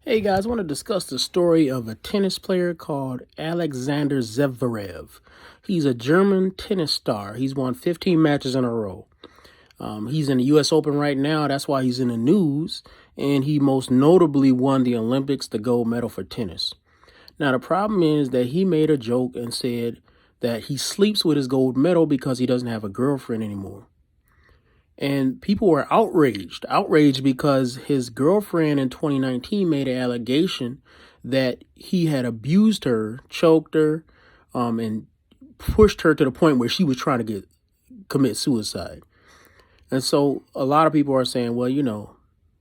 Hey guys, I want to discuss the story of a tennis player called Alexander Zverev. He's a German tennis star. He's won 15 matches in a row. He's in the U.S. Open right now. That's why he's in the news. And he most notably won the Olympics, the gold medal for tennis. Now, the problem is that he made a joke and said that he sleeps with his gold medal because he doesn't have a girlfriend anymore. And people were outraged because his girlfriend in 2019 made an allegation that he had abused her, choked her, and pushed her to the point where she was trying to commit suicide. And so a lot of people are saying, well,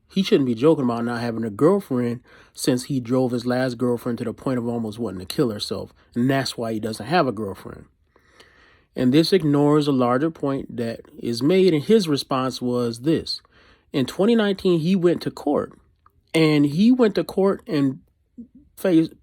he shouldn't be joking about not having a girlfriend since he drove his last girlfriend to the point of almost wanting to kill herself. And that's why he doesn't have a girlfriend. And this ignores a larger point that is made, and his response was this. In 2019, he went to court, and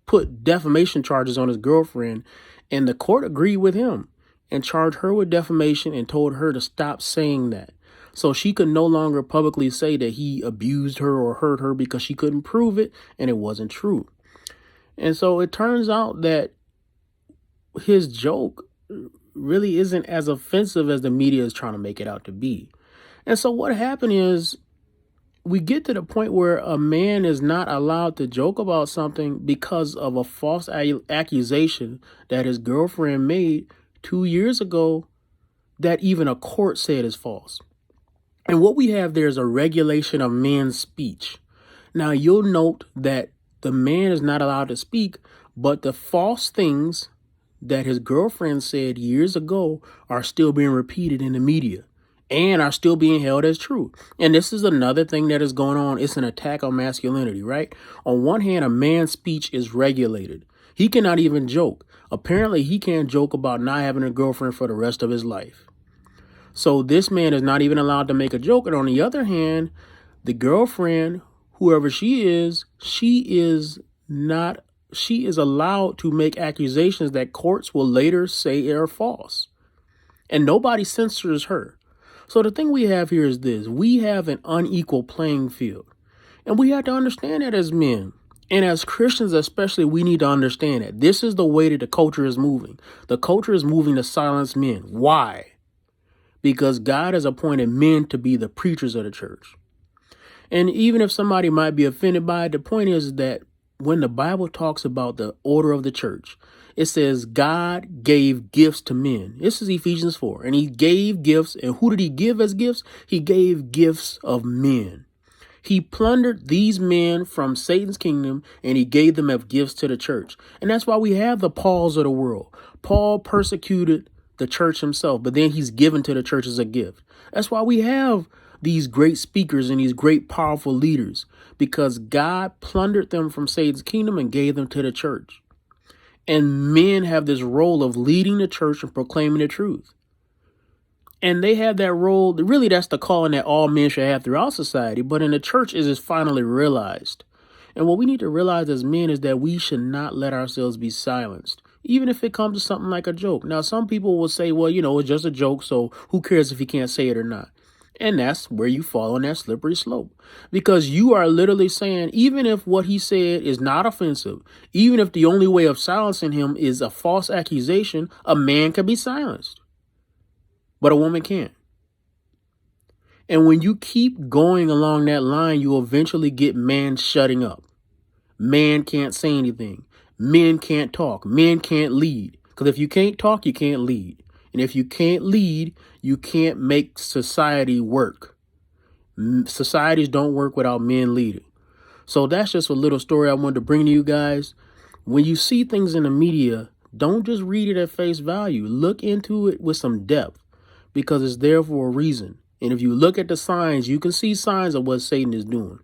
put defamation charges on his girlfriend, and the court agreed with him and charged her with defamation and told her to stop saying that. So she could no longer publicly say that he abused her or hurt her because she couldn't prove it, and it wasn't true. And so it turns out that his joke really isn't as offensive as the media is trying to make it out to be. And so what happened is we get to the point where a man is not allowed to joke about something because of a false accusation that his girlfriend made 2 years ago that even a court said is false. And what we have there is a regulation of men's speech. Now, you'll note that the man is not allowed to speak, but the false things that his girlfriend said years ago are still being repeated in the media and are still being held as true. And this is another thing that is going on. It's an attack on masculinity, right? On one hand, a man's speech is regulated. He cannot even joke. Apparently, he can't joke about not having a girlfriend for the rest of his life. So this man is not even allowed to make a joke. And on the other hand, the girlfriend, whoever she is allowed to make accusations that courts will later say are false. And nobody censors her. So the thing we have here is this. We have an unequal playing field. And we have to understand that as men. And as Christians especially, we need to understand that this is the way that the culture is moving. The culture is moving to silence men. Why? Because God has appointed men to be the preachers of the church. And even if somebody might be offended by it, the point is that when the Bible talks about the order of the church, it says God gave gifts to men. This is Ephesians 4. And he gave gifts. And who did he give as gifts? He gave gifts of men. He plundered these men from Satan's kingdom, and he gave them as gifts to the church. And that's why we have the Pauls of the world. Paul persecuted the church himself, but then he's given to the church as a gift. That's why we have these great speakers and these great powerful leaders, because God plundered them from Satan's kingdom and gave them to the church. And men have this role of leading the church and proclaiming the truth. And they have that role. Really, that's the calling that all men should have throughout society. But in the church, it is finally realized. And what we need to realize as men is that we should not let ourselves be silenced, even if it comes to something like a joke. Now, some people will say, well, it's just a joke, so who cares if he can't say it or not? And that's where you fall on that slippery slope, because you are literally saying, even if what he said is not offensive, even if the only way of silencing him is a false accusation, a man can be silenced, but a woman can't. And when you keep going along that line, you eventually get man shutting up. Man can't say anything. Men can't talk. Men can't lead. Because if you can't talk, you can't lead. And if you can't lead, you can't make society work. Societies don't work without men leading. So that's just a little story I wanted to bring to you guys. When you see things in the media, don't just read it at face value. Look into it with some depth, because it's there for a reason. And if you look at the signs, you can see signs of what Satan is doing.